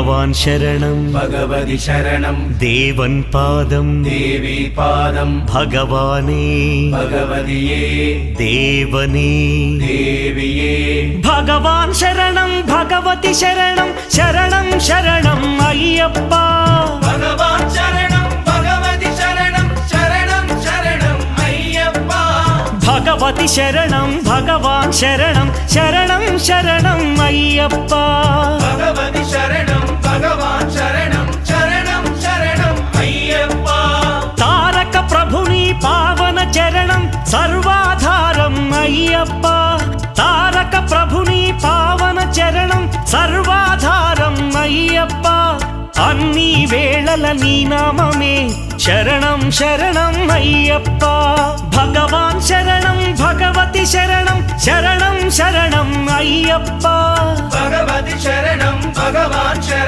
ഭഗവാൻ ശരണം ഭഗവതി ശരണം ദേവൻ പാദം ദേവി പാദം ഭഗവാനേ ഭഗവതിയേ ദേവനേ ദേവിയേ ഭഗവാൻ ശരണം ഭഗവതി ശരണം ശരണം ശരണം അയ്യപ്പ ഭഗവാൻ ശരണം ഭഗവതി ശരണം ശരണം ശരണം അയ്യപ്പ ഭഗവതി ശരണം ഭഗവാൻ ശരണം ശരണം ശരണം അയ്യപ്പ ഭഗവതി ശരണം ഭഗവാൻ ശരണം ശരണം ശരണം അയ്യപ്പ താരക ప్రభుని పావన చరణం సర్వాధారం అయ్యప్ప తారక ప్రభుని పావన చరణం సర్వాధారం అయ్యప్ప అన్ని వేళల నీ నామమే శరణం శరణం అయ్యప్ప భగవాన్ శరణం భగవతి శరణం శరణం శరణం అయ్యప్ప భగవతి శరణం భగవాన్ శరణం